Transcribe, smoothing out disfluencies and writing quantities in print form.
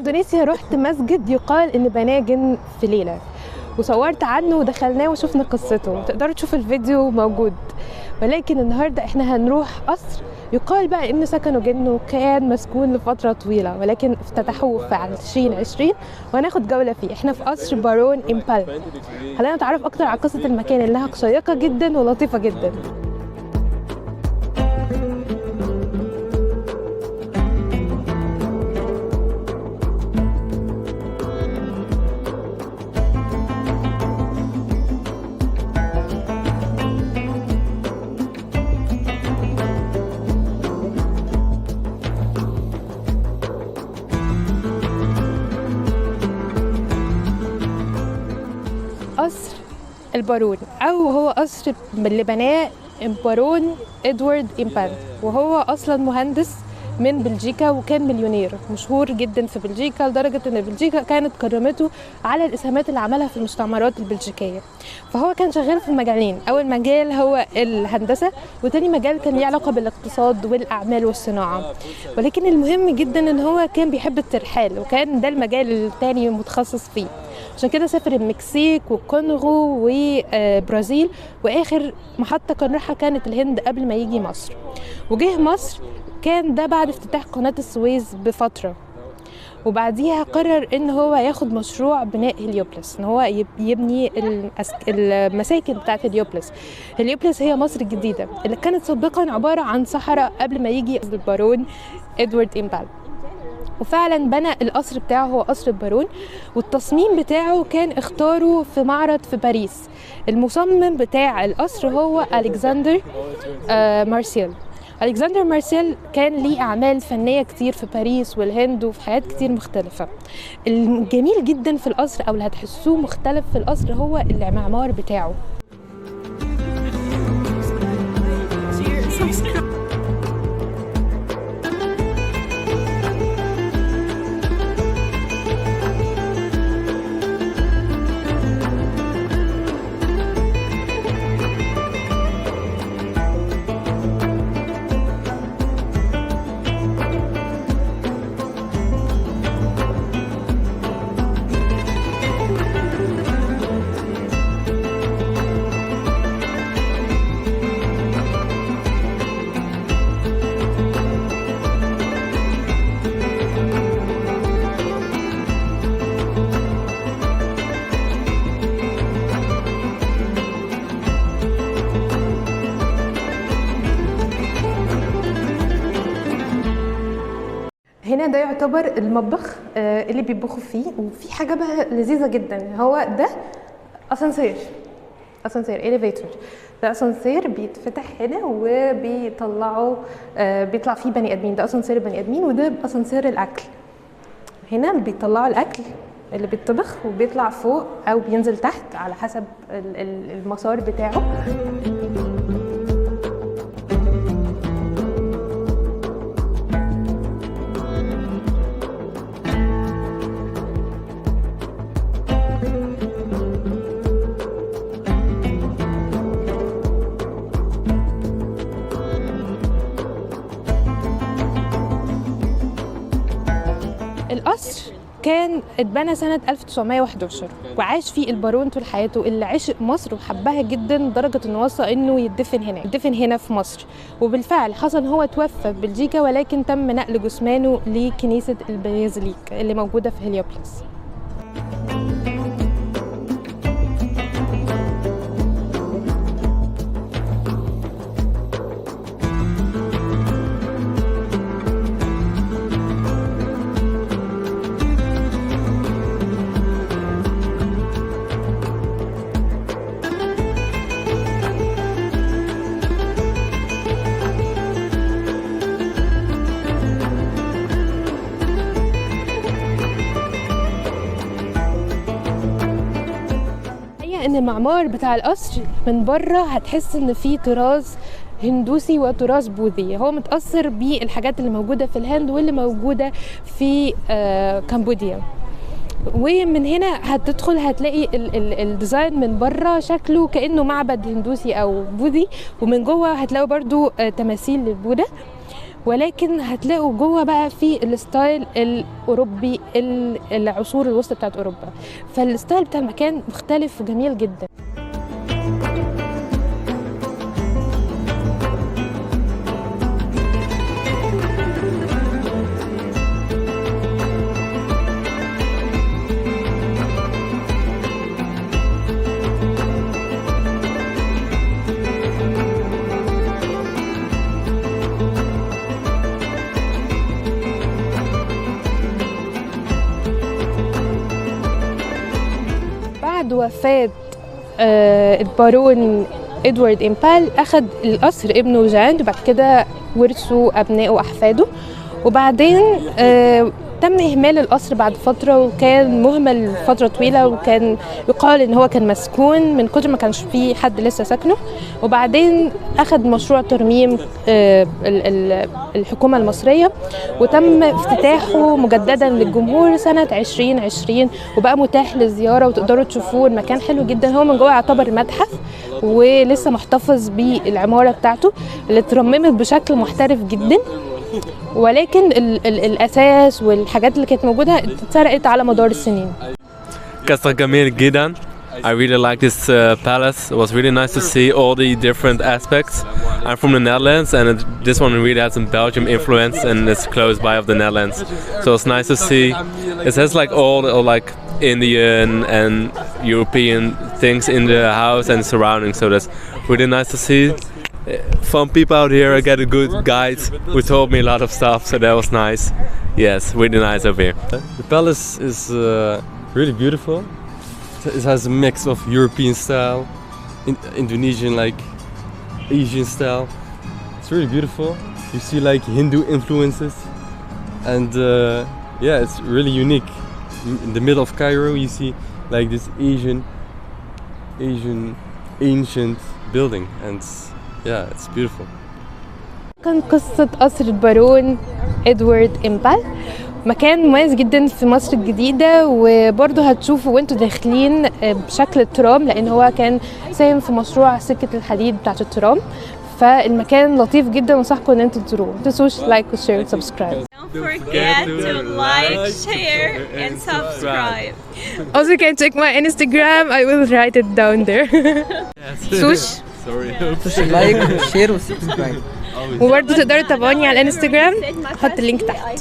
اندونيسيا رحت مسجد يقال ان بناه جن في ليله، وصورت عنه ودخلناه وشفنا قصته، تقدروا تشوفوا الفيديو موجود. ولكن النهارده احنا هنروح قصر يقال بقى انه سكنه جن وكان مسكون لفتره طويله، ولكن افتتحوه في 2020 وهناخد جوله فيه. احنا في قصر بارون امبال. خلينا نتعرف اكتر على قصه المكان انها شيقه جدا ولطيفه جدا. قصر البارون، او هو قصر اللي بناه بارون ادوارد امبال، وهو اصلا مهندس من بلجيكا وكان مليونير مشهور جدا في بلجيكا، لدرجه ان بلجيكا كانت كرمته على الاسهامات اللي عملها في المستعمرات البلجيكيه. فهو كان شغال في مجالين، اول مجال هو الهندسه، وتاني مجال كان ليه علاقه بالاقتصاد والاعمال والصناعه. ولكن المهم جدا ان هو كان بيحب الترحال، وكان ده المجال التاني متخصص فيه. عشان كده سافر المكسيك والكونغو وبرازيل، واخر محطه كان راحها كانت الهند قبل ما يجي مصر. وجه مصر كان ده بعد افتتاح قناه السويس بفتره، وبعديها قرر ان هو ياخد مشروع بناء هليوبلس، ان هو يبني المساكن بتاعت هليوبلس. هليوبلس هي مصر الجديده اللي كانت سابقا عباره عن صحراء قبل ما يجي البارون ادوارد امبال. وفعلا بنى القصر بتاعه، هو قصر البارون، والتصميم بتاعه كان اختاره في معرض في باريس. المصمم بتاع القصر هو ألكسندر مارسيل. ألكسندر مارسيل كان ليه أعمال فنية كتير في باريس والهند وفي حاجات كتير مختلفة. الجميل جدا في القصر أو اللي هتحسوه مختلف في القصر هو المعمار بتاعه. هنا ده يعتبر المطبخ اللي بيطبخوا فيه، وفي حاجه بقى لذيذه جدا، هو ده اسانسير اليفيتور. ده اسانسير بيتفتح هنا وبيطلعوا بيطلع فيه بني ادمين. ده اسانسير بني ادمين، وده اسانسير الاكل. هنا بيطلعوا الاكل اللي بيتطبخ وبيطلع فوق او بينزل تحت على حسب المسار بتاعه. القصر كان اتبنى سنة 1911 وعاش فيه البارون طول حياته، اللي عشق مصر وحبها جدا لدرجة انه وصى انه يدفن هنا في مصر. وبالفعل حصل هو توفى في بلجيكا، ولكن تم نقل جثمانه لكنيسة البازيليك اللي موجودة في هليوبلس. ان المعمار بتاع القصر من بره هتحس ان فيه طراز هندوسي وتراث بوذي. هو متأثر بالحاجات اللي موجودة في الهند واللي موجودة في كمبوديا. ومن هنا هتدخل هتلاقي الديزاين من بره شكله كأنه معبد هندوسي او بوذي، ومن جوه هتلاقوا برضو تماثيل للبوذا. ولكن هتلاقوا جوه بقى في الستايل الاوروبي، العصور الوسطى بتاعت اوروبا. فالستايل بتاع المكان مختلف وجميل جدا. بعد وفاة البارون إدوارد إمبال أخذ القصر ابنه جان، وبعد كده ورثوا أبنائه وأحفاده. وبعدين تم إهمال القصر بعد فترة، وكان مهمل فترة طويلة، وكان يقال إن هو كان مسكون من كتر ما كانش فيه حد لسه ساكنه. وبعدين أخذ مشروع ترميم الحكومة المصرية، وتم افتتاحه مجددا للجمهور سنة 2020، وبقى متاح للزيارة وتقدروا تشوفوه. المكان حلو جدا، هو من جوه يعتبر متحف، ولسه محتفظ بالعمارة بتاعته اللي اترممت بشكل محترف جدا. ولكن الأساس والحاجات اللي كانت موجودة اتسرقت على مدار السنين. Kasr Gamil Gidan. I really like this palace. It was really nice to see all the different aspects. I'm from the Netherlands, and this one really has some Belgium influence, and it's close by of the Netherlands. So it's nice to see. It has like all like Indian and European things in the house and surroundings. So that's really nice to see. Fun people out here. I got a good guide who told me a lot of stuff, so that was nice. Yes, really nice over here. The palace is really beautiful. It has a mix of European style, Indonesian, like Asian style. It's really beautiful. You see like Hindu influences, and yeah, it's really unique. In the middle of Cairo, you see like this Asian ancient building, and yeah, it's beautiful. كان قصة قصر البارون إدوارد إمبال، مكان مميز جدا في مصر الجديدة، وبرضه هتشوفوا وانتوا داخلين بشكل الترام، لأن هو كان ساهم في مشروع سكة الحديد بتاعت الترام. فالمكان لطيف جدا، وانصحكم ان انتوا تزوروه. ما تنسوش لايك وشير وسبسكرايب. Don't forget to like, share and subscribe. Also you can check my Instagram, I will write it down there. سوش لايك وشير وسبسكرايب. وبرضه تقدروا تتابعوني على الانستجرام، هحط اللينك تحت.